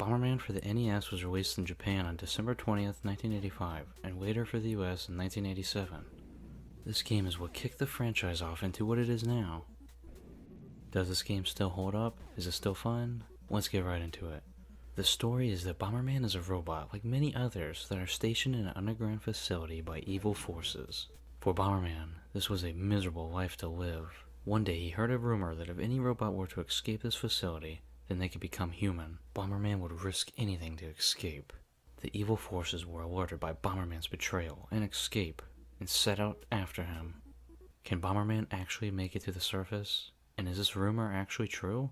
Bomberman for the NES was released in Japan on December 20th, 1985, and later for the US in 1987. This game is what kicked the franchise off into what it is now. Does this game still hold up? Is it still fun? Let's get right into it. The story is that Bomberman is a robot, like many others, that are stationed in an underground facility by evil forces. For Bomberman, this was a miserable life to live. One day he heard a rumor that if any robot were to escape this facility, then they could become human. Bomberman would risk anything to escape. The evil forces were alerted by Bomberman's betrayal and escape, and set out after him. Can Bomberman actually make it to the surface? And is this rumor actually true?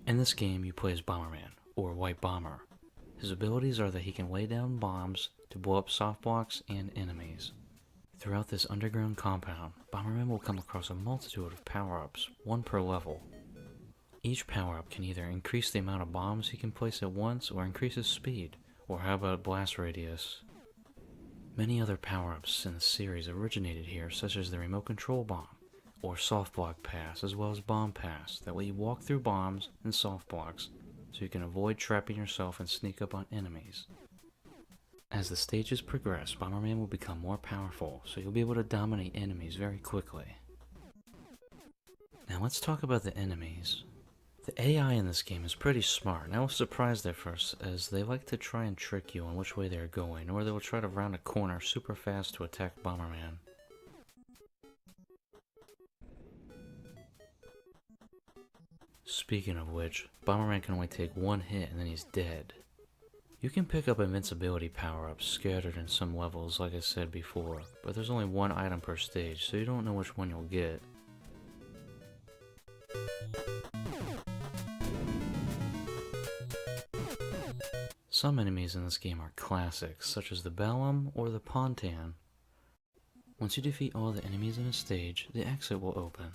In this game, you play as Bomberman, or White Bomber. His abilities are that he can lay down bombs to blow up soft blocks and enemies. Throughout this underground compound, Bomberman will come across a multitude of power-ups, one per level. Each power-up can either increase the amount of bombs he can place at once or increase his speed, or how about blast radius. Many other power-ups in the series originated here, such as the remote control bomb, or soft block pass, as well as bomb pass, that let you walk through bombs and soft blocks, so you can avoid trapping yourself and sneak up on enemies. As the stages progress, Bomberman will become more powerful, so you'll be able to dominate enemies very quickly. Now let's talk about the enemies. The AI in this game is pretty smart, and I was surprised at first, as they like to try and trick you on which way they're going, or they will try to round a corner super fast to attack Bomberman. Speaking of which, Bomberman can only take one hit and then he's dead. You can pick up Invincibility Power-Ups scattered in some levels like I said before, but there's only one item per stage, so you don't know which one you'll get. Some enemies in this game are classics, such as the Bellum or the Pontan. Once you defeat all the enemies in a stage, the exit will open.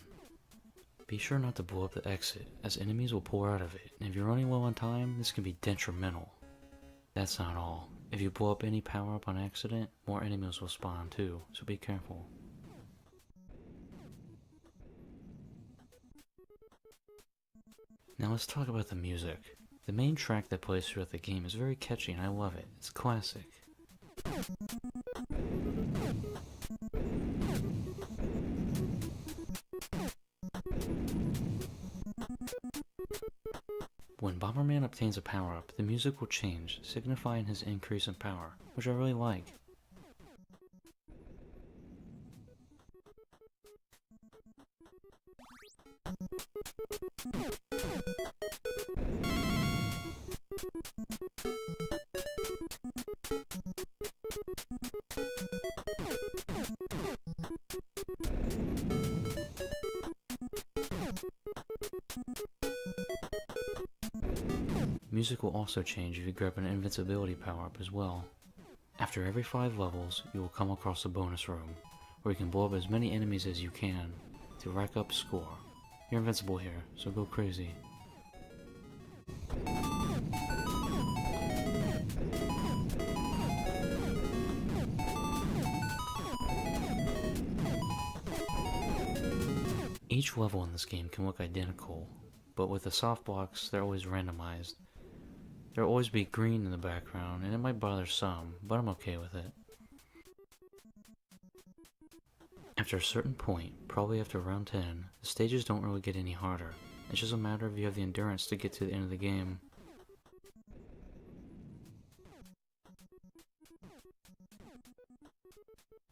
Be sure not to blow up the exit, as enemies will pour out of it, and if you're running low on time, this can be detrimental. That's not all. If you blow up any power-up on accident, more enemies will spawn too, so be careful. Now let's talk about the music. The main track that plays throughout the game is very catchy and I love it. It's classic. When Bomberman obtains a power-up, the music will change, signifying his increase in power, which I really like. Music will also change if you grab an invincibility power-up as well. After every 5 levels, you will come across a bonus room, where you can blow up as many enemies as you can to rack up score. You're invincible here, so go crazy. Each level in this game can look identical, but with the soft blocks, they're always randomized. There'll always be green in the background, and it might bother some, but I'm okay with it. After a certain point, probably after round 10, the stages don't really get any harder. It's just a matter of you have the endurance to get to the end of the game.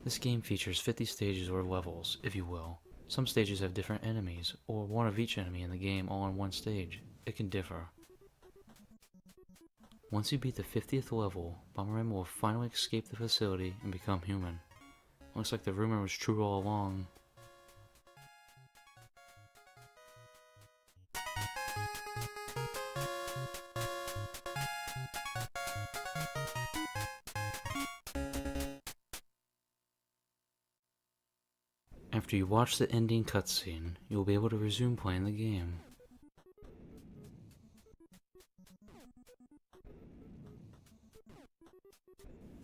This game features 50 stages or levels, if you will. Some stages have different enemies, or one of each enemy in the game all on one stage. It can differ. Once you beat the 50th level, Bomberman will finally escape the facility and become human. Looks like the rumor was true all along. After you watch the ending cutscene, you will be able to resume playing the game.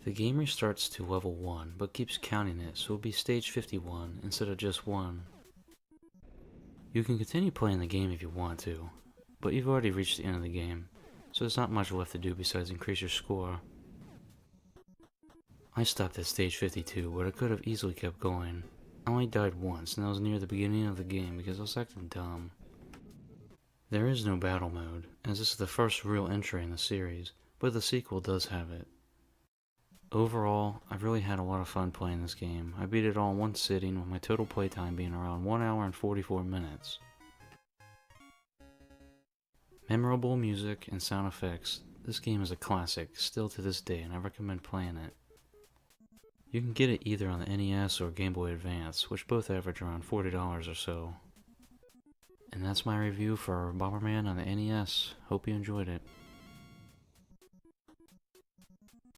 The game restarts to level 1, but keeps counting it, so it'll be stage 51 instead of just 1. You can continue playing the game if you want to, but you've already reached the end of the game, so there's not much left to do besides increase your score. I stopped at stage 52, but I could have easily kept going. I only died once, and that was near the beginning of the game because I was acting dumb. There is no battle mode, as this is the first real entry in the series, but the sequel does have it. Overall, I've really had a lot of fun playing this game. I beat it all in one sitting, with my total playtime being around 1 hour and 44 minutes. Memorable music and sound effects. This game is a classic, still to this day, and I recommend playing it. You can get it either on the NES or Game Boy Advance, which both average around $40 or so. And that's my review for Bomberman on the NES. Hope you enjoyed it.